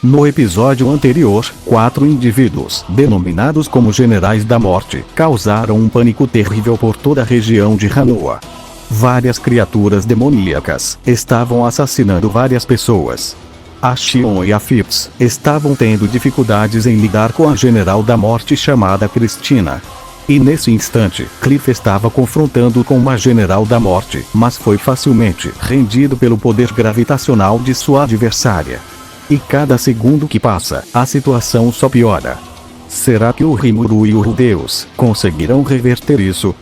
No episódio anterior, 4 indivíduos, denominados como Generais da Morte, causaram um pânico terrível por toda a região de Hanoa. Várias criaturas demoníacas estavam assassinando várias pessoas. A Shion e a Phipps estavam tendo dificuldades em lidar com a General da Morte chamada Cristina. E nesse instante, Cliff estava confrontando com uma General da Morte, mas foi facilmente rendido pelo poder gravitacional de sua adversária. E cada segundo que passa, a situação só piora. Será que o Rimuru e o Rudeus conseguirão reverter isso?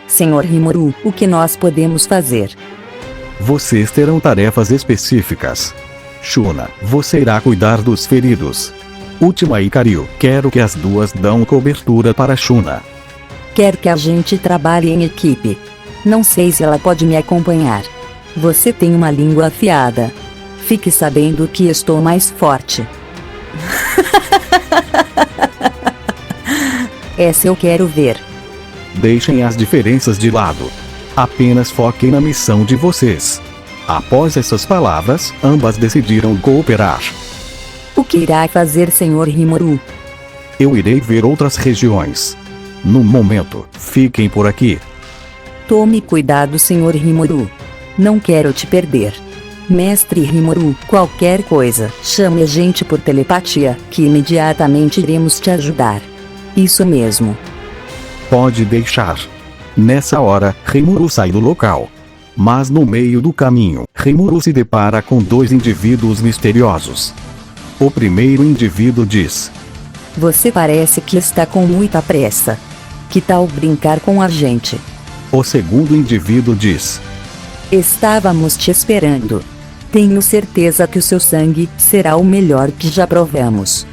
Senhor Rimuru, o que nós podemos fazer? Vocês terão tarefas específicas. Shuna, você irá cuidar dos feridos. Ultima e Karyu, quero que as duas dão cobertura para Shuna. Quero que a gente trabalhe em equipe. Não sei se ela pode me acompanhar. Você tem uma língua afiada. Fique sabendo que estou mais forte. Essa eu quero ver. Deixem as diferenças de lado. Apenas foquem na missão de vocês. Após essas palavras, ambas decidiram cooperar. O que irá fazer, Senhor Rimuru? Eu irei ver outras regiões. No momento, fiquem por aqui. Tome cuidado, Senhor Rimuru. Não quero te perder. Mestre Rimuru, qualquer coisa, chame a gente por telepatia, que imediatamente iremos te ajudar. Isso mesmo. Pode deixar. Nessa hora, Rimuru sai do local. Mas no meio do caminho, Rimuru se depara com 2 indivíduos misteriosos. O primeiro indivíduo diz: Você parece que está com muita pressa. Que tal brincar com a gente? O segundo indivíduo diz: Estávamos te esperando. Tenho certeza que o seu sangue será o melhor que já provamos.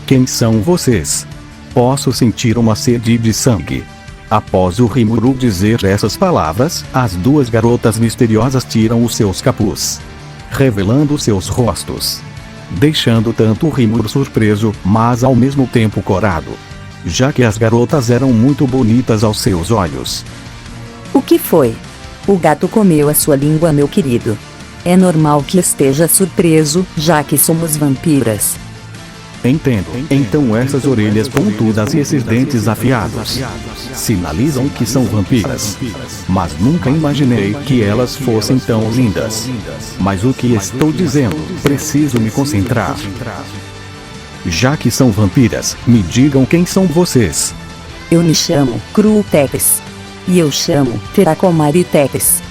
Quem são vocês? Posso sentir uma sede de sangue. Após o Rimuru dizer essas palavras, as 2 garotas misteriosas tiram os seus capuz, revelando seus rostos, deixando tanto o Rimuru surpreso, mas ao mesmo tempo corado, já que as garotas eram muito bonitas aos seus olhos. O que foi? O gato comeu a sua língua, meu querido. É normal que esteja surpreso, já que somos vampiras. Entendo. Então essas orelhas pontudas e esses dentes afiados sinalizam que são vampiras. Mas nunca imaginei que elas fossem tão lindas. Mas o que estou dizendo? Preciso me concentrar. Já que são vampiras, me digam quem são vocês. Eu me chamo Crutex. E eu chamo Teracomaritex.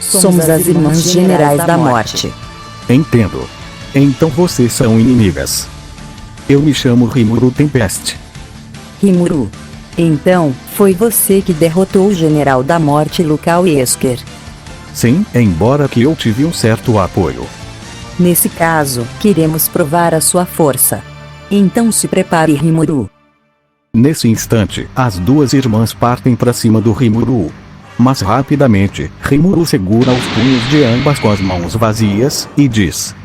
Somos as irmãs generais da morte. Entendo. Então vocês são inimigas. Eu me chamo Rimuru Tempest. Rimuru. Então, foi você que derrotou o General da Morte Lucal Esker. Sim, embora que eu tive um certo apoio. Nesse caso, queremos provar a sua força. Então se prepare, Rimuru. Nesse instante, as duas irmãs partem para cima do Rimuru. Mas rapidamente, Rimuru segura os punhos de ambas com as mãos vazias, e diz: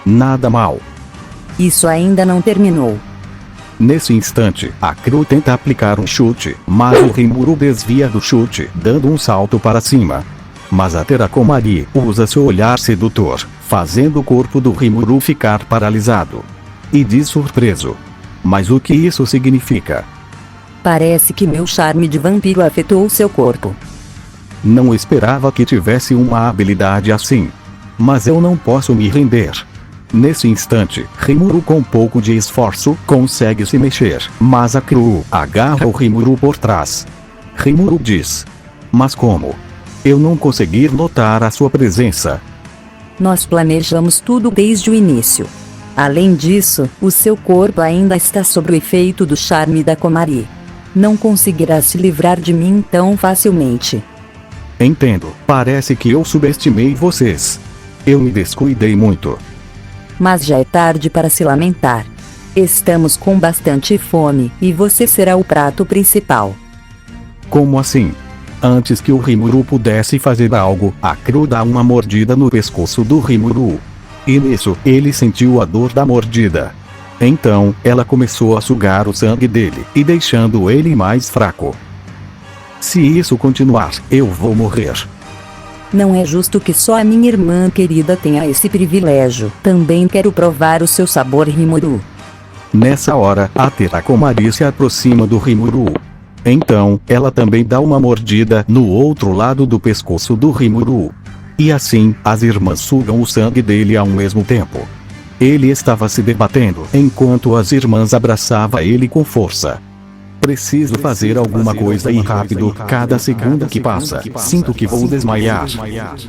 nada mal. Isso ainda não terminou. Nesse instante, a Cru tenta aplicar um chute, mas o Rimuru desvia do chute, dando um salto para cima. Mas a Terakomari usa seu olhar sedutor, fazendo o corpo do Rimuru ficar paralisado. E diz surpreso: mas o que isso significa? Parece que meu charme de vampiro afetou seu corpo. Não esperava que tivesse uma habilidade assim. Mas eu não posso me render. Nesse instante, Rimuru com um pouco de esforço consegue se mexer, mas a Cru agarra o Rimuru por trás. Rimuru diz: mas como? Eu não consegui notar a sua presença. Nós planejamos tudo desde o início. Além disso, o seu corpo ainda está sob o efeito do charme da Komari. Não conseguirá se livrar de mim tão facilmente. Entendo, parece que eu subestimei vocês. Eu me descuidei muito. Mas já é tarde para se lamentar. Estamos com bastante fome, e você será o prato principal. Como assim? Antes que o Rimuru pudesse fazer algo, a Cru dá uma mordida no pescoço do Rimuru. E nisso, ele sentiu a dor da mordida. Então, ela começou a sugar o sangue dele, e deixando ele mais fraco. Se isso continuar, eu vou morrer. Não é justo que só a minha irmã querida tenha esse privilégio. Também quero provar o seu sabor, Rimuru. Nessa hora, a Terakomari se aproxima do Rimuru. Então, ela também dá uma mordida no outro lado do pescoço do Rimuru. E assim, as irmãs sugam o sangue dele ao mesmo tempo. Ele estava se debatendo, enquanto as irmãs abraçavam ele com força. Preciso fazer alguma coisa e rápido, cada segundo que passa, sinto que vou desmaiar.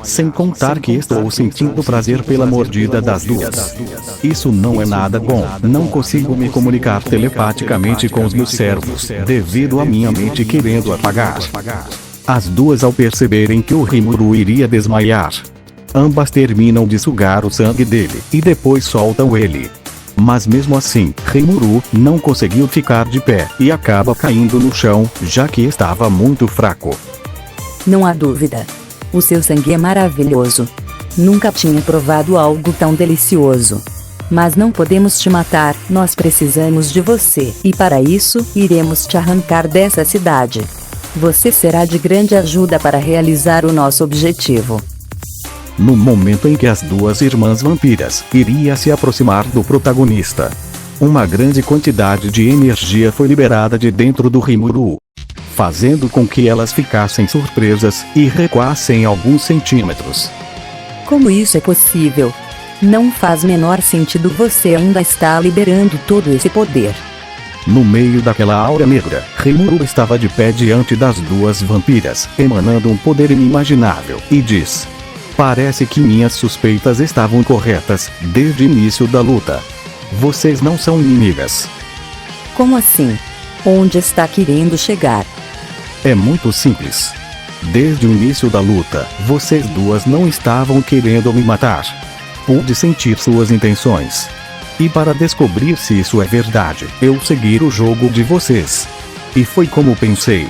Sem contar que estou sentindo prazer pela mordida das duas. Isso não é nada bom, não consigo me comunicar telepaticamente com os meus servos, devido à minha mente querendo apagar. As duas, ao perceberem que o Rimuru iria desmaiar, ambas terminam de sugar o sangue dele, e depois soltam ele. Mas mesmo assim, Rimuru não conseguiu ficar de pé, e acaba caindo no chão, já que estava muito fraco. Não há dúvida. O seu sangue é maravilhoso. Nunca tinha provado algo tão delicioso. Mas não podemos te matar, nós precisamos de você, e para isso, iremos te arrancar dessa cidade. Você será de grande ajuda para realizar o nosso objetivo. No momento em que as duas irmãs vampiras iriam se aproximar do protagonista, uma grande quantidade de energia foi liberada de dentro do Rimuru, fazendo com que elas ficassem surpresas e recuassem alguns centímetros. Como isso é possível? Não faz menor sentido, você ainda está liberando todo esse poder. No meio daquela aura negra, Rimuru estava de pé diante das duas vampiras, emanando um poder inimaginável, e diz: parece que minhas suspeitas estavam corretas, desde o início da luta. Vocês não são inimigas. Como assim? Onde está querendo chegar? É muito simples. Desde o início da luta, vocês duas não estavam querendo me matar. Pude sentir suas intenções. E para descobrir se isso é verdade, eu segui o jogo de vocês. E foi como pensei.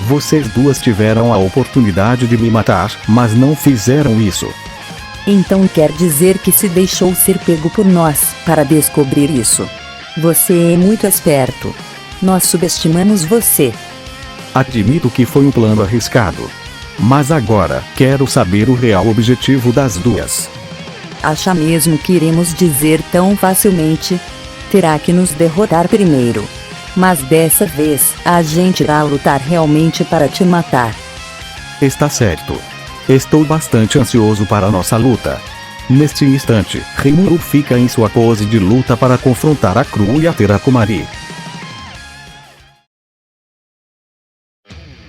Vocês duas tiveram a oportunidade de me matar, mas não fizeram isso. Então quer dizer que se deixou ser pego por nós, para descobrir isso. Você é muito esperto. Nós subestimamos você. Admito que foi um plano arriscado. Mas agora, quero saber o real objetivo das duas. Acha mesmo que iremos dizer tão facilmente? Terá que nos derrotar primeiro. Mas dessa vez, a gente irá lutar realmente para te matar. Está certo. Estou bastante ansioso para a nossa luta. Neste instante, Rimuru fica em sua pose de luta para confrontar a Cru e a Terakomari.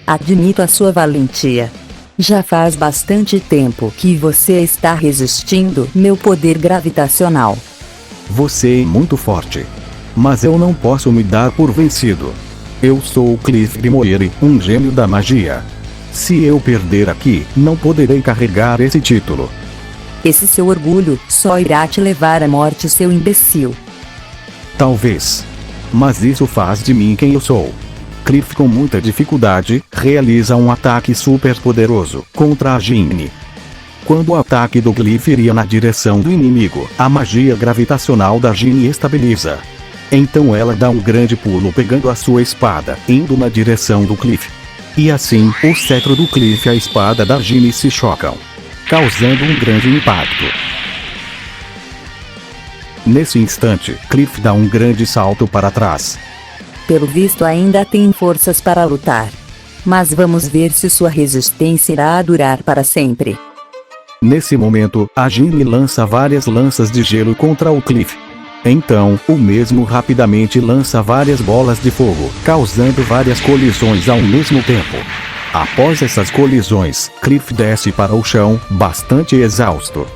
Admito a sua valentia. Já faz bastante tempo que você está resistindo meu poder gravitacional. Você é muito forte. Mas eu não posso me dar por vencido. Eu sou o Cliff Grimoire, um gênio da magia. Se eu perder aqui, não poderei carregar esse título. Esse seu orgulho só irá te levar à morte, seu imbecil. Talvez. Mas isso faz de mim quem eu sou. Cliff, com muita dificuldade, realiza um ataque super poderoso contra a Ginny. Quando o ataque do Cliff iria na direção do inimigo, a magia gravitacional da Ginny estabiliza. Então ela dá um grande pulo pegando a sua espada, indo na direção do Cliff. E assim, o cetro do Cliff e a espada da Ginny se chocam, causando um grande impacto. Nesse instante, Cliff dá um grande salto para trás. Pelo visto ainda tem forças para lutar. Mas vamos ver se sua resistência irá durar para sempre. Nesse momento, a Ginny lança várias lanças de gelo contra o Cliff. Então, o mesmo rapidamente lança várias bolas de fogo, causando várias colisões ao mesmo tempo. Após essas colisões, Cliff desce para o chão, bastante exausto.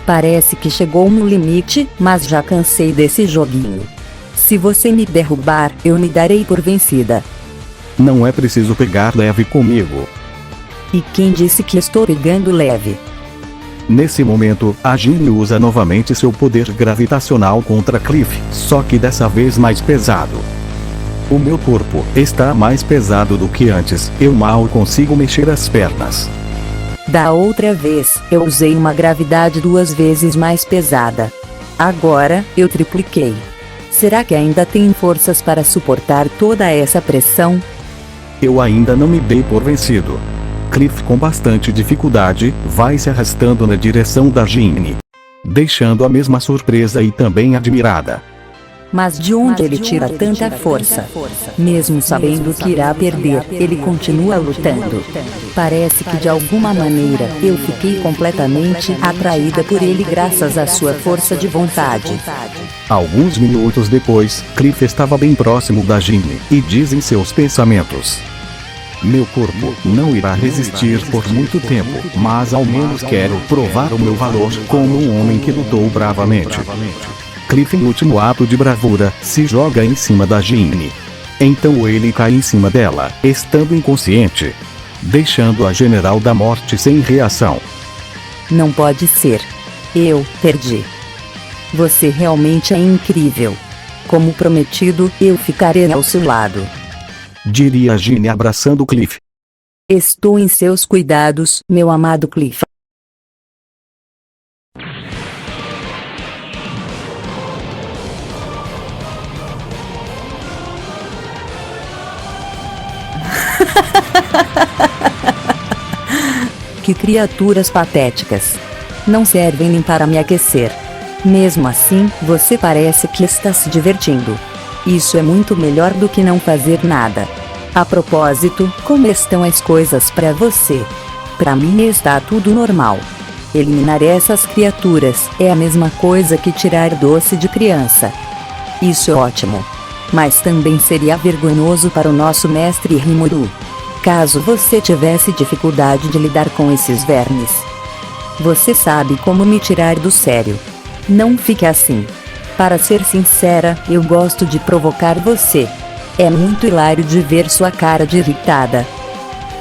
Parece que chegou no limite, mas já cansei desse joguinho. Se você me derrubar, eu me darei por vencida. Não é preciso pegar leve comigo. E quem disse que estou pegando leve? Nesse momento, a Ginny usa novamente seu poder gravitacional contra Cliff, só que dessa vez mais pesado. O meu corpo está mais pesado do que antes, eu mal consigo mexer as pernas. Da outra vez, eu usei uma gravidade 2 vezes mais pesada. Agora, eu tripliquei. Será que ainda tem forças para suportar toda essa pressão? Eu ainda não me dei por vencido. Cliff, com bastante dificuldade, vai se arrastando na direção da Ginny, deixando a mesma surpresa e também admirada. Mas de onde ele tira tanta força? Mesmo sabendo que irá perder, ele continua lutando. Parece que de alguma maneira eu fiquei completamente atraída por ele graças à sua força de vontade. Alguns minutos depois, Cliff estava bem próximo da Ginny e diz em seus pensamentos: meu corpo não irá resistir por muito tempo, mas ao menos quero provar o meu valor como um homem que lutou bravamente. Cliff, em último ato de bravura, se joga em cima da Ginny. Então ele cai em cima dela, estando inconsciente, deixando a General da Morte sem reação. Não pode ser. Eu perdi. Você realmente é incrível. Como prometido, eu ficarei ao seu lado, diria a Ginny abraçando Cliff. Estou em seus cuidados, meu amado Cliff. Que criaturas patéticas. Não servem nem para me aquecer. Mesmo assim, você parece que está se divertindo. Isso é muito melhor do que não fazer nada. A propósito, como estão as coisas para você? Para mim está tudo normal. Eliminar essas criaturas é a mesma coisa que tirar doce de criança. Isso é ótimo. Mas também seria vergonhoso para o nosso mestre Rimuru, caso você tivesse dificuldade de lidar com esses vermes. Você sabe como me tirar do sério. Não fique assim. Para ser sincera, eu gosto de provocar você. É muito hilário de ver sua cara de irritada.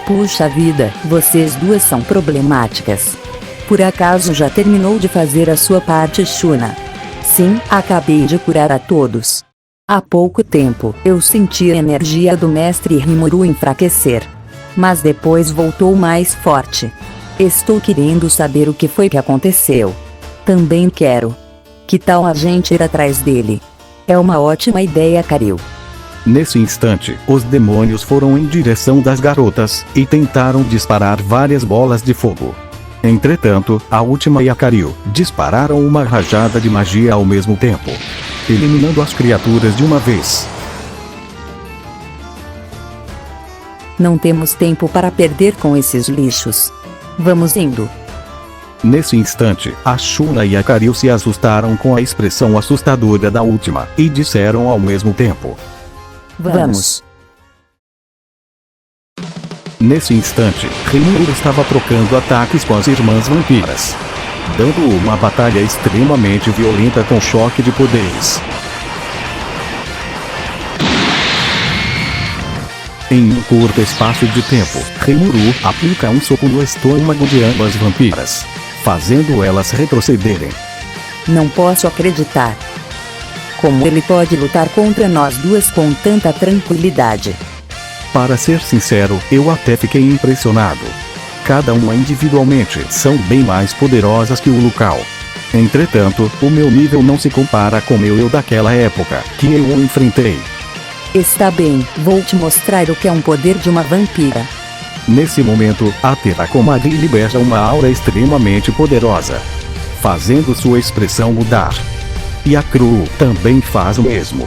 Puxa vida, vocês duas são problemáticas. Por acaso já terminou de fazer a sua parte, Shuna? Sim, acabei de curar a todos. Há pouco tempo, eu senti a energia do mestre Rimuru enfraquecer. Mas depois voltou mais forte. Estou querendo saber o que foi que aconteceu. Também quero. Que tal a gente ir atrás dele? É uma ótima ideia, Karil. Nesse instante, os demônios foram em direção das garotas e tentaram disparar várias bolas de fogo. Entretanto, a última e a Karil dispararam uma rajada de magia ao mesmo tempo, eliminando as criaturas de uma vez. Não temos tempo para perder com esses lixos. Vamos indo. Nesse instante, a Shuna e a Karil se assustaram com a expressão assustadora da última e disseram ao mesmo tempo: Vamos. Nesse instante, Rimuru estava trocando ataques com as irmãs vampiras, dando uma batalha extremamente violenta com choque de poderes. Em um curto espaço de tempo, Rimuru aplica um soco no estômago de ambas vampiras, fazendo elas retrocederem. Não posso acreditar. Como ele pode lutar contra nós duas com tanta tranquilidade? Para ser sincero, eu até fiquei impressionado. Cada uma individualmente são bem mais poderosas que o Lucal. Entretanto, o meu nível não se compara com o meu eu daquela época, que eu o enfrentei. Está bem, vou te mostrar o que é um poder de uma vampira. Nesse momento, a Terakomari libera uma aura extremamente poderosa, fazendo sua expressão mudar. E a Cru também faz o mesmo.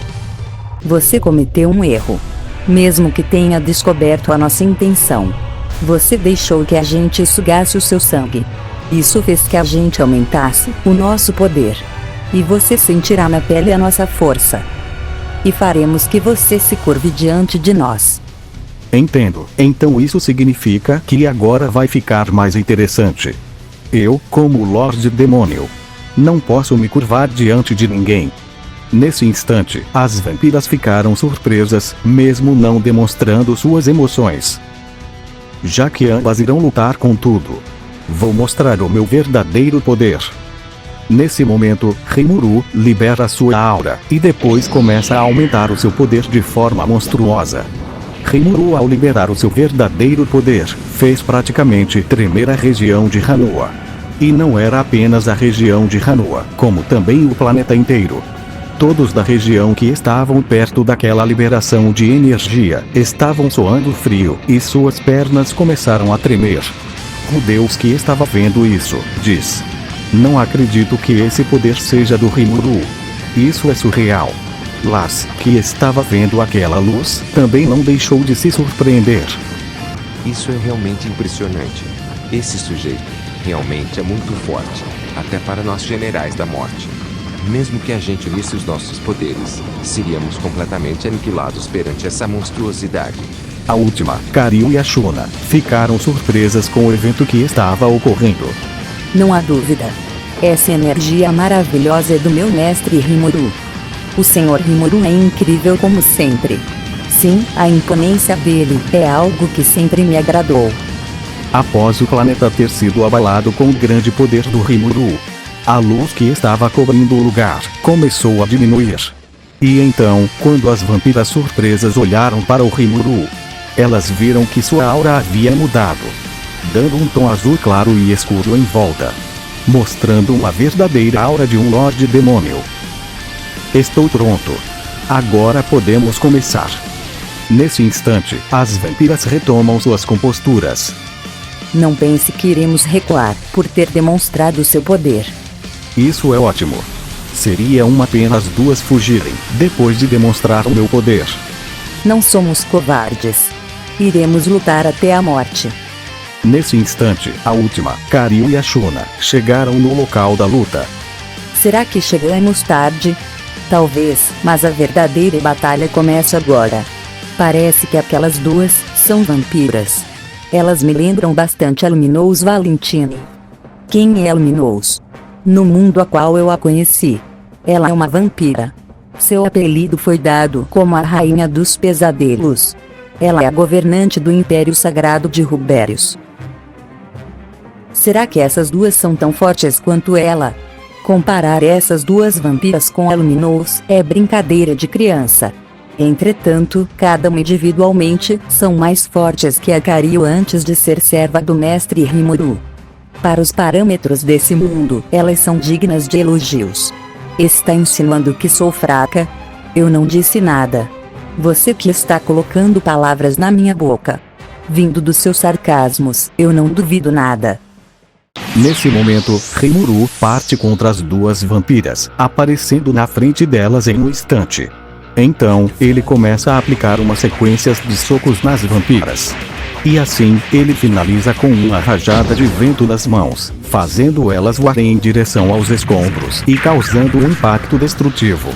Você cometeu um erro. Mesmo que tenha descoberto a nossa intenção. Você deixou que a gente sugasse o seu sangue. Isso fez que a gente aumentasse o nosso poder. E você sentirá na pele a nossa força. E faremos que você se curve diante de nós. Entendo. Então isso significa que agora vai ficar mais interessante. Eu, como Lorde Demônio, não posso me curvar diante de ninguém. Nesse instante, as vampiras ficaram surpresas, mesmo não demonstrando suas emoções. Já que ambas irão lutar com tudo, vou mostrar o meu verdadeiro poder. Nesse momento, Rimuru libera sua aura, e depois começa a aumentar o seu poder de forma monstruosa. Rimuru, ao liberar o seu verdadeiro poder, fez praticamente tremer a região de Hanoa. E não era apenas a região de Hanoa, como também o planeta inteiro. Todos da região que estavam perto daquela liberação de energia, estavam suando frio, e suas pernas começaram a tremer. O Deus que estava vendo isso, diz: não acredito que esse poder seja do Rimuru. Isso é surreal. Las, que estava vendo aquela luz, também não deixou de se surpreender. Isso é realmente impressionante. Esse sujeito realmente é muito forte, até para nós generais da morte. Mesmo que a gente unisse os nossos poderes, seríamos completamente aniquilados perante essa monstruosidade. A última, Karyu e a Shuna, ficaram surpresas com o evento que estava ocorrendo. Não há dúvida. Essa energia maravilhosa é do meu mestre Rimuru. O Senhor Rimuru é incrível como sempre. Sim, a imponência dele é algo que sempre me agradou. Após o planeta ter sido abalado com o grande poder do Rimuru, a luz que estava cobrindo o lugar começou a diminuir. E então, quando as vampiras surpresas olharam para o Rimuru, elas viram que sua aura havia mudado, dando um tom azul claro e escuro em volta, mostrando uma verdadeira aura de um Lorde Demônio. Estou pronto. Agora podemos começar. Nesse instante, as vampiras retomam suas composturas. Não pense que iremos recuar por ter demonstrado seu poder. Isso é ótimo. Seria uma pena as duas fugirem, depois de demonstrar o meu poder. Não somos covardes. Iremos lutar até a morte. Nesse instante, a última, Karyu e a Shuna, chegaram no local da luta. Será que chegamos tarde? Talvez, mas a verdadeira batalha começa agora. Parece que aquelas duas são vampiras. Elas me lembram bastante a Luminous Valentine. Quem é a Luminous? No mundo a qual eu a conheci, ela é uma vampira. Seu apelido foi dado como a Rainha dos Pesadelos. Ela é a governante do Império Sagrado de Rubérius. Será que essas duas são tão fortes quanto ela? Comparar essas duas vampiras com a Luminous é brincadeira de criança. Entretanto, cada uma individualmente são mais fortes que a Karyu antes de ser serva do mestre Rimuru. Para os parâmetros desse mundo, elas são dignas de elogios. Está insinuando que sou fraca? Eu não disse nada. Você que está colocando palavras na minha boca. Vindo dos seus sarcasmos, eu não duvido nada. Nesse momento, Rimuru parte contra as duas vampiras, aparecendo na frente delas em um instante. Então, ele começa a aplicar uma sequência de socos nas vampiras. E assim, ele finaliza com uma rajada de vento nas mãos, fazendo elas voarem em direção aos escombros e causando um impacto destrutivo.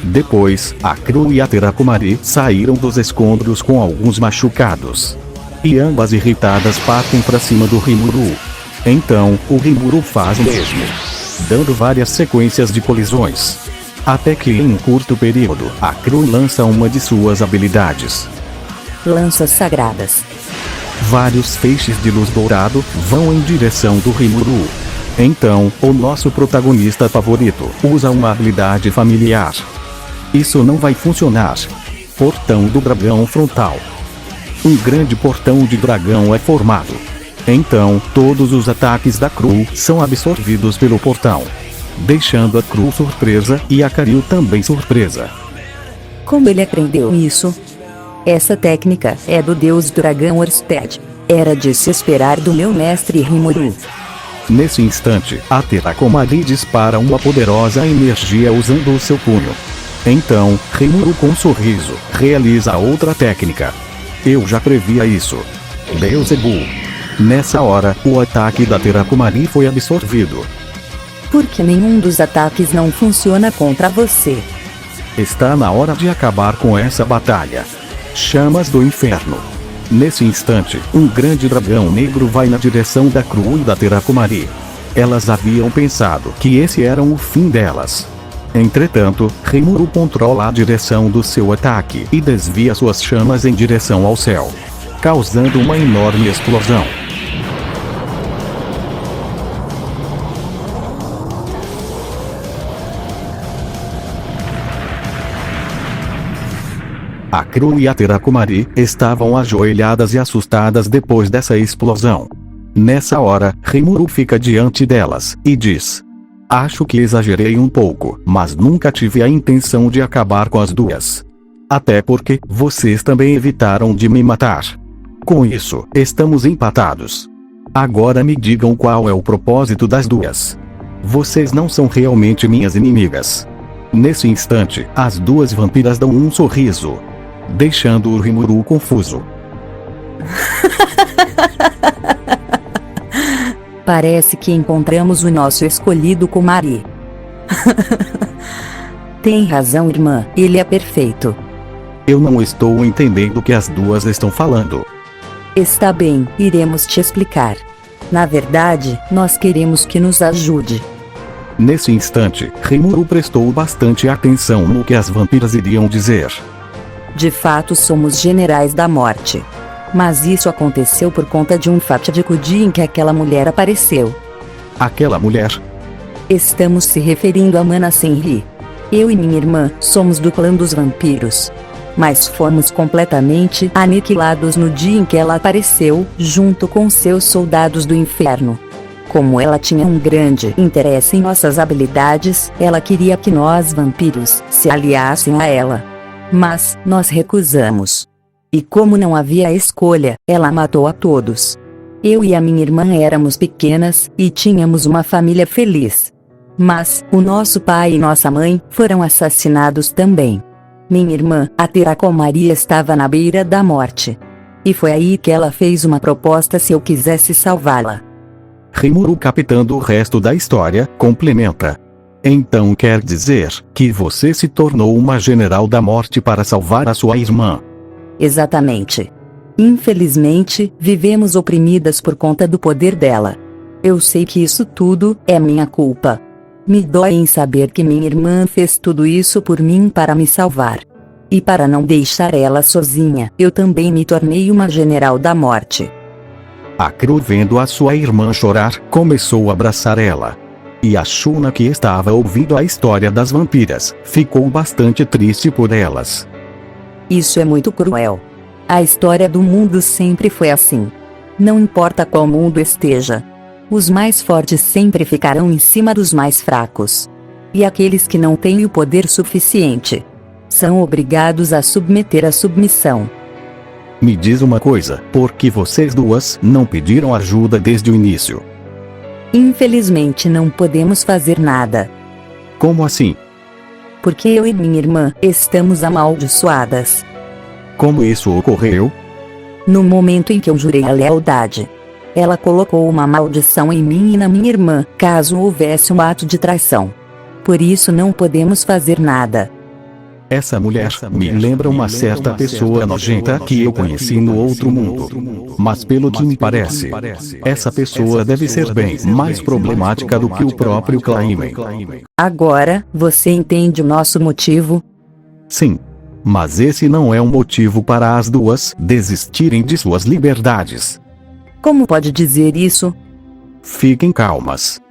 Depois, a Cru e a Terakomari saíram dos escombros com alguns machucados. E ambas irritadas partem para cima do Rimuru. Então, o Rimuru faz o mesmo, dando várias sequências de colisões. Até que em um curto período, a Cru lança uma de suas habilidades. Lanças sagradas. Vários feixes de luz dourado vão em direção do Rimuru. Então, o nosso protagonista favorito usa uma habilidade familiar. Isso não vai funcionar. Portão do dragão frontal. Um grande portão de dragão é formado. Então, todos os ataques da Cru são absorvidos pelo portão, deixando a Cru surpresa e a Karil também surpresa. Como ele aprendeu isso? Essa técnica é do deus dragão Orsted. Era de se esperar do meu mestre Rimuru. Nesse instante, a Terakomari dispara uma poderosa energia usando o seu punho. Então, Rimuru com um sorriso, realiza outra técnica. Eu já previa isso. Beelzebub. Nessa hora, o ataque da Terakomari foi absorvido. Porque nenhum dos ataques não funciona contra você. Está na hora de acabar com essa batalha. Chamas do inferno. Nesse instante, um grande dragão negro vai na direção da Cru e da Terakomari. Elas haviam pensado que esse era o fim delas. Entretanto, Rimuru controla a direção do seu ataque e desvia suas chamas em direção ao céu, causando uma enorme explosão. A Cru e a Terakomari estavam ajoelhadas e assustadas depois dessa explosão. Nessa hora, Rimuru fica diante delas e diz: acho que exagerei um pouco, mas nunca tive a intenção de acabar com as duas. Até porque, vocês também evitaram de me matar. Com isso, estamos empatados. Agora me digam qual é o propósito das duas. Vocês não são realmente minhas inimigas. Nesse instante, as duas vampiras dão um sorriso, deixando o Rimuru confuso. Parece que encontramos o nosso escolhido Komari. Tem razão, irmã, ele é perfeito. Eu não estou entendendo o que as duas estão falando. Está bem, iremos te explicar. Na verdade, nós queremos que nos ajude. Nesse instante, Rimuru prestou bastante atenção no que as vampiras iriam dizer. De fato, somos generais da morte. Mas isso aconteceu por conta de um fatídico dia em que aquela mulher apareceu. Aquela mulher? Estamos se referindo a Mana Senri. Eu e minha irmã somos do clã dos vampiros. Mas fomos completamente aniquilados no dia em que ela apareceu, junto com seus soldados do inferno. Como ela tinha um grande interesse em nossas habilidades, ela queria que nós vampiros se aliassem a ela. Mas nós recusamos. E como não havia escolha, ela matou a todos. Eu e a minha irmã éramos pequenas, e tínhamos uma família feliz. Mas, o nosso pai e nossa mãe, foram assassinados também. Minha irmã, a Terakomari, estava na beira da morte. E foi aí que ela fez uma proposta se eu quisesse salvá-la. Rimuru, captando o resto da história, complementa. Então quer dizer, que você se tornou uma general da morte para salvar a sua irmã. Exatamente. Infelizmente, vivemos oprimidas por conta do poder dela. Eu sei que isso tudo é minha culpa. Me dói em saber que minha irmã fez tudo isso por mim para me salvar. E para não deixar ela sozinha, eu também me tornei uma general da morte. A Cru, vendo a sua irmã chorar, começou a abraçar ela. E a Shuna, que estava ouvindo a história das vampiras, ficou bastante triste por elas. Isso é muito cruel. A história do mundo sempre foi assim. Não importa qual mundo esteja. Os mais fortes sempre ficarão em cima dos mais fracos. E aqueles que não têm o poder suficiente são obrigados a submeter a submissão. Me diz uma coisa, por que vocês duas não pediram ajuda desde o início? Infelizmente não podemos fazer nada. Como assim? Porque eu e minha irmã estamos amaldiçoadas. Como isso ocorreu? No momento em que eu jurei a lealdade, ela colocou uma maldição em mim e na minha irmã, caso houvesse um ato de traição. Por isso não podemos fazer nada. Essa mulher me lembra uma certa pessoa nojenta que eu conheci no outro mundo. Mas pelo que me parece, essa pessoa deve ser bem mais problemática do que o próprio Clayman. Agora, você entende o nosso motivo? Sim. Mas esse não é um motivo para as duas desistirem de suas liberdades. Como pode dizer isso? Fiquem calmas.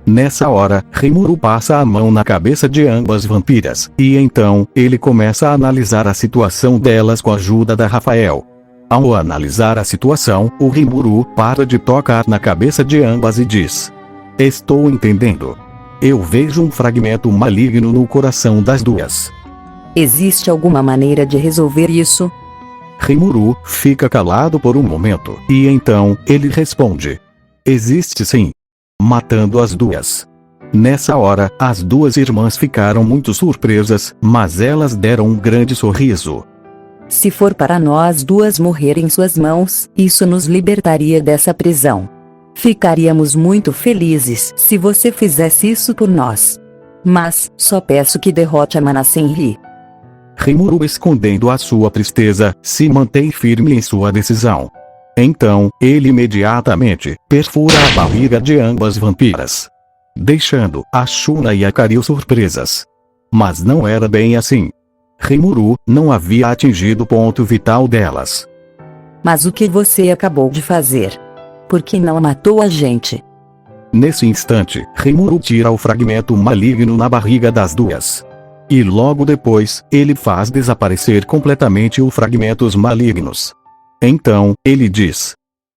Nessa hora, Rimuru passa a mão na cabeça de ambas vampiras, e então, ele começa a analisar a situação delas com a ajuda da Rafael. Ao analisar a situação, o Rimuru para de tocar na cabeça de ambas e diz: "Estou entendendo. Eu vejo um fragmento maligno no coração das duas. Existe alguma maneira de resolver isso?" Rimuru fica calado por um momento, e então, ele responde: "Existe sim. Matando as duas." Nessa hora, as duas irmãs ficaram muito surpresas, mas elas deram um grande sorriso. "Se for para nós duas morrer em suas mãos, isso nos libertaria dessa prisão. Ficaríamos muito felizes se você fizesse isso por nós. Mas, só peço que derrote a Mana Senri." Rimuru, escondendo a sua tristeza, se mantém firme em sua decisão. Então, ele imediatamente perfura a barriga de ambas vampiras, deixando a Shuna e a Karyu surpresas. Mas não era bem assim. Rimuru não havia atingido o ponto vital delas. "Mas o que você acabou de fazer? Por que não matou a gente?" Nesse instante, Rimuru tira o fragmento maligno na barriga das duas. E logo depois, ele faz desaparecer completamente os fragmentos malignos. Então, ele diz: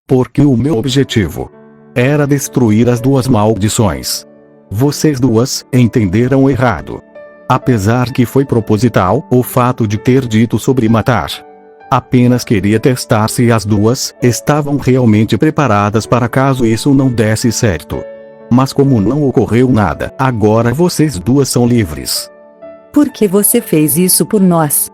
"Porque o meu objetivo era destruir as duas maldições. Vocês duas entenderam errado. Apesar que foi proposital o fato de ter dito sobre matar. Apenas queria testar se as duas estavam realmente preparadas para caso isso não desse certo. Mas como não ocorreu nada, agora vocês duas são livres." "Por que você fez isso por nós?"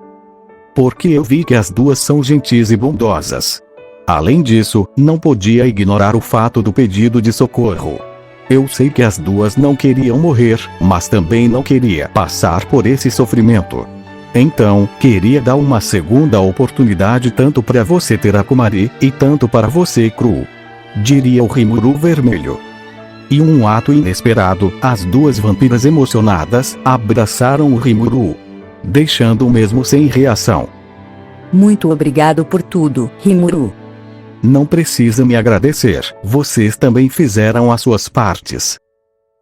"Porque eu vi que as duas são gentis e bondosas. Além disso, não podia ignorar o fato do pedido de socorro. Eu sei que as duas não queriam morrer, mas também não queria passar por esse sofrimento. Então, queria dar uma segunda oportunidade tanto para você, Terakumari, e tanto para você, Cru," diria o Rimuru Vermelho. E um ato inesperado, as duas vampiras emocionadas abraçaram o Rimuru, deixando o mesmo sem reação. "Muito obrigado por tudo, Rimuru." "Não precisa me agradecer, vocês também fizeram as suas partes."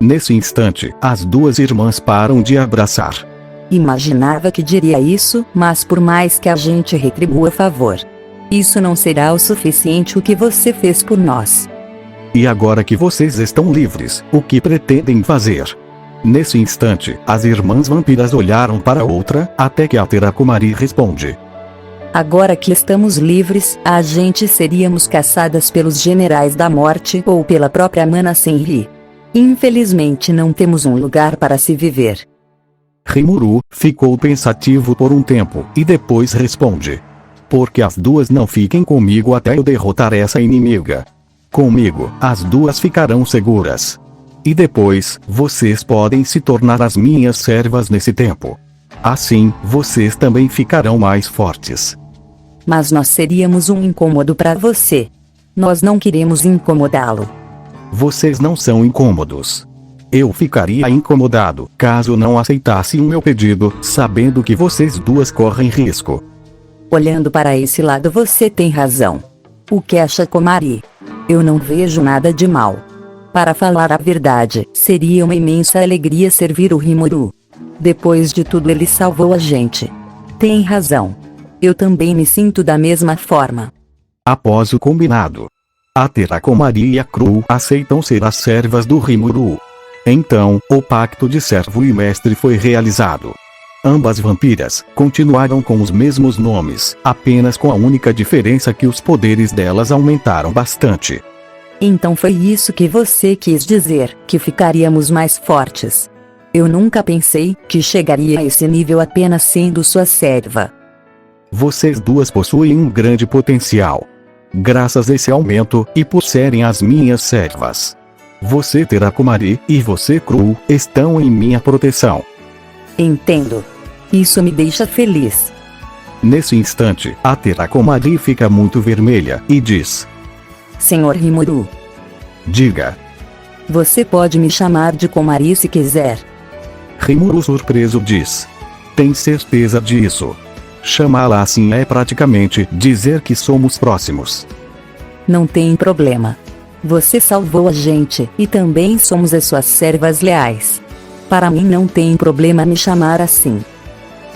Nesse instante, as duas irmãs param de abraçar. "Imaginava que diria isso, mas por mais que a gente retribua a favor, isso não será o suficiente o que você fez por nós." "E agora que vocês estão livres, o que pretendem fazer?" Nesse instante, as irmãs vampiras olharam para outra, até que a Terakumari responde: "Agora que estamos livres, a gente seríamos caçadas pelos Generais da Morte ou pela própria Mana Senri. Infelizmente não temos um lugar para se viver." Rimuru ficou pensativo por um tempo, e depois responde: "Porque as duas não fiquem comigo até eu derrotar essa inimiga. Comigo, as duas ficarão seguras. E depois, vocês podem se tornar as minhas servas nesse tempo. Assim, vocês também ficarão mais fortes." "Mas nós seríamos um incômodo para você. Nós não queremos incomodá-lo." "Vocês não são incômodos. Eu ficaria incomodado caso não aceitasse o meu pedido, sabendo que vocês duas correm risco." "Olhando para esse lado você tem razão. O que acha, Komari? Eu não vejo nada de mal. Para falar a verdade, seria uma imensa alegria servir o Rimuru. Depois de tudo ele salvou a gente. Tem razão. Eu também me sinto da mesma forma." Após o combinado, a Terakumari e a Cru aceitam ser as servas do Rimuru. Então, o pacto de servo e mestre foi realizado. Ambas vampiras continuaram com os mesmos nomes, apenas com a única diferença que os poderes delas aumentaram bastante. "Então foi isso que você quis dizer, que ficaríamos mais fortes. Eu nunca pensei que chegaria a esse nível apenas sendo sua serva." Vocês duas possuem um grande potencial. Graças a esse aumento, e por serem as minhas servas. Você, Terakumari, e você, Cru, estão em minha proteção. Entendo. Isso me deixa feliz. Nesse instante, a Terakumari fica muito vermelha, e diz: Senhor Rimuru. Diga. Você pode me chamar de Komari se quiser. Rimuru surpreso diz: Tem certeza disso? Chamá-la assim é praticamente dizer que somos próximos. Não tem problema. Você salvou a gente, e também somos as suas servas leais. Para mim não tem problema me chamar assim.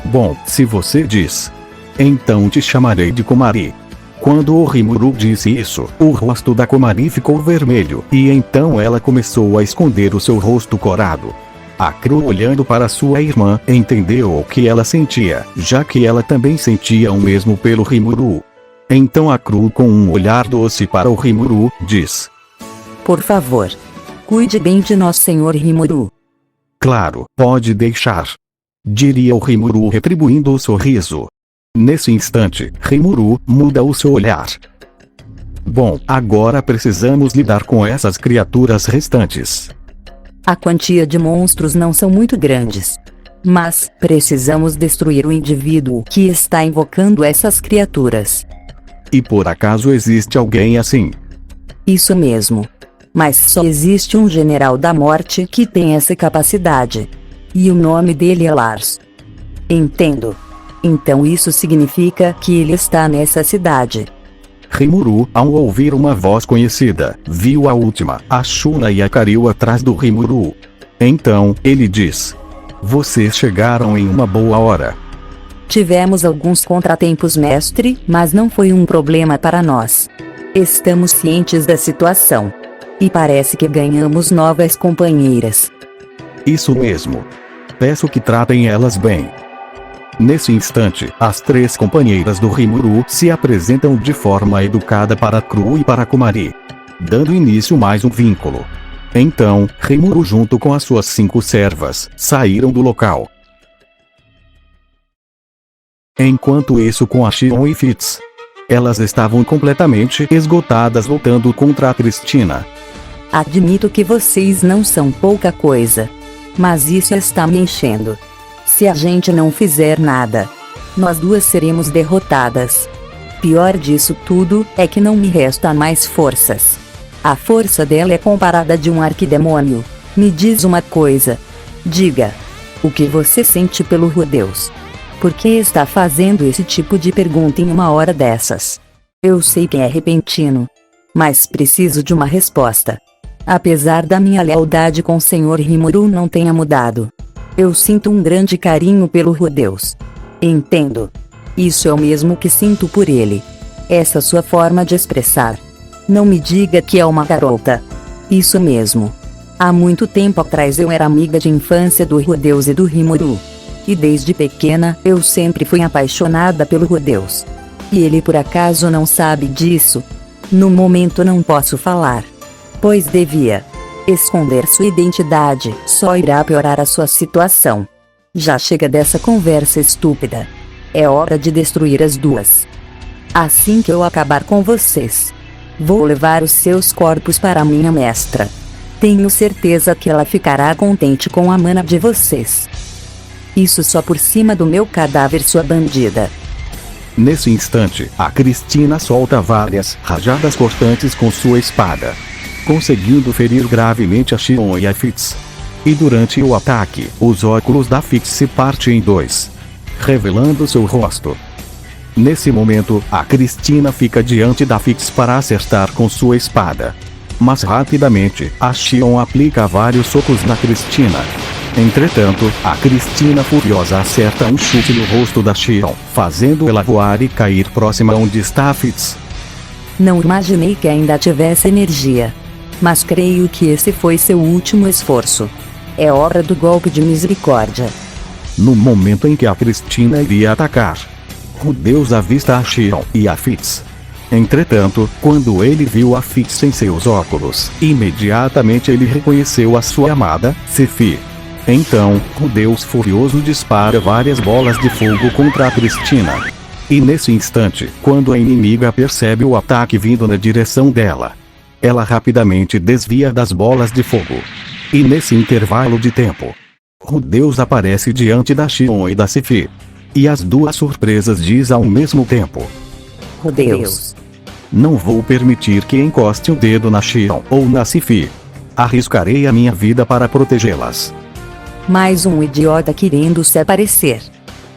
Bom, se você diz. Então te chamarei de Komari. Quando o Rimuru disse isso, o rosto da Komari ficou vermelho, e então ela começou a esconder o seu rosto corado. A Cru, olhando para sua irmã, entendeu o que ela sentia, já que ela também sentia o mesmo pelo Rimuru. Então a Cru, com um olhar doce para o Rimuru, diz: Por favor, cuide bem de nós, Senhor Rimuru. Claro, pode deixar. Diria o Rimuru, retribuindo o sorriso. Nesse instante, Rimuru muda o seu olhar. Bom, agora precisamos lidar com essas criaturas restantes. A quantia de monstros não são muito grandes. Mas, precisamos destruir o indivíduo que está invocando essas criaturas. E por acaso existe alguém assim? Isso mesmo. Mas só existe um general da morte que tem essa capacidade. E o nome dele é Lars. Entendo. Então isso significa que ele está nessa cidade. Rimuru, ao ouvir uma voz conhecida, viu a última, a Shuna e a Karyu atrás do Rimuru. Então, ele diz: Vocês chegaram em uma boa hora. Tivemos alguns contratempos, mestre, mas não foi um problema para nós. Estamos cientes da situação. E parece que ganhamos novas companheiras. Isso mesmo. Peço que tratem elas bem. Nesse instante, as 3 companheiras do Rimuru se apresentam de forma educada para Cru e para Komari, dando início mais um vínculo. Então, Rimuru junto com as suas 5 servas, saíram do local. Enquanto isso, com a Shion e Fitz, elas estavam completamente esgotadas lutando contra a Cristina. Admito que vocês não são pouca coisa. Mas isso está me enchendo. Se a gente não fizer nada, nós duas seremos derrotadas. Pior disso tudo é que não me resta mais forças. A força dela é comparada de um arquidemônio. Me diz uma coisa. Diga. O que você sente pelo Rudeus? Por que está fazendo esse tipo de pergunta em uma hora dessas? Eu sei que é repentino. Mas preciso de uma resposta. Apesar da minha lealdade com o Sr. Rimuru não tenha mudado. Eu sinto um grande carinho pelo Rudeus. Entendo. Isso é o mesmo que sinto por ele. Essa sua forma de expressar. Não me diga que é uma garota. Isso mesmo. Há muito tempo atrás eu era amiga de infância do Rudeus e do Rimuru. E desde pequena eu sempre fui apaixonada pelo Rudeus. E ele por acaso não sabe disso? No momento não posso falar. Pois devia. Esconder sua identidade só irá piorar a sua situação. Já chega dessa conversa estúpida. É hora de destruir as duas. Assim que eu acabar com vocês, vou levar os seus corpos para minha mestra. Tenho certeza que ela ficará contente com a mana de vocês. Isso só por cima do meu cadáver, sua bandida. Nesse instante, a Cristina solta várias rajadas cortantes com sua espada, conseguindo ferir gravemente a Shion e a Fitz. E durante o ataque, os óculos da Fitz se partem em 2, revelando seu rosto. Nesse momento, a Cristina fica diante da Fitz para acertar com sua espada. Mas rapidamente, a Shion aplica vários socos na Cristina. Entretanto, a Cristina furiosa acerta um chute no rosto da Shion, fazendo ela voar e cair próxima onde está a Fitz. Não imaginei que ainda tivesse energia. Mas creio que esse foi seu último esforço. É hora do golpe de misericórdia. No momento em que a Cristina iria atacar, Rudeus avista a Shion e a Fitz. Entretanto, quando ele viu a Fitz em seus óculos, imediatamente ele reconheceu a sua amada Sephi. Então, Rudeus furioso dispara várias bolas de fogo contra a Cristina. E nesse instante, quando a inimiga percebe o ataque vindo na direção dela, ela rapidamente desvia das bolas de fogo. E nesse intervalo de tempo, Rudeus aparece diante da Shion e da Sephi. E as duas surpresas diz ao mesmo tempo: Rudeus. Não vou permitir que encoste o dedo na Shion ou na Sephi. Arriscarei a minha vida para protegê-las. Mais um idiota querendo se aparecer.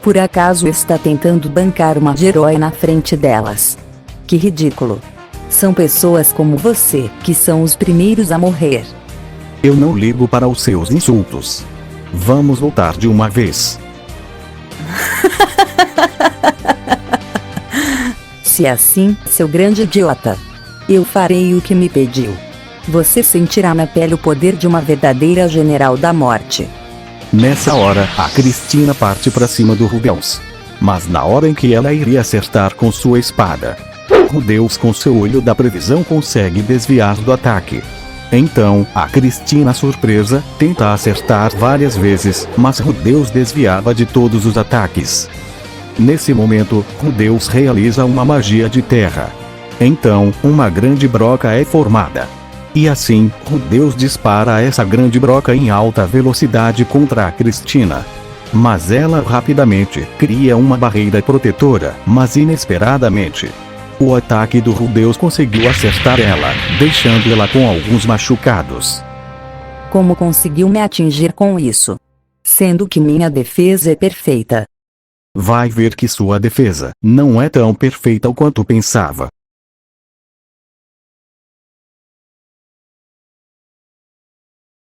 Por acaso está tentando bancar uma de herói na frente delas. Que ridículo. São pessoas como você que são os primeiros a morrer. Eu não ligo para os seus insultos. Vamos voltar de uma vez. Se é assim, seu grande idiota, eu farei o que me pediu. Você sentirá na pele o poder de uma verdadeira general da morte. Nessa hora, a Cristina parte para cima do Rudeus. Mas na hora em que ela iria acertar com sua espada, Rudeus com seu olho da previsão consegue desviar do ataque. Então, a Cristina, surpresa, tenta acertar várias vezes, mas Rudeus desviava de todos os ataques. Nesse momento, Rudeus realiza uma magia de terra. Então, uma grande broca é formada. E assim, Rudeus dispara essa grande broca em alta velocidade contra a Cristina. Mas ela rapidamente cria uma barreira protetora, mas inesperadamente, o ataque do Rudeus conseguiu acertar ela, deixando-la com alguns machucados. Como conseguiu me atingir com isso? Sendo que minha defesa é perfeita. Vai ver que sua defesa não é tão perfeita quanto pensava.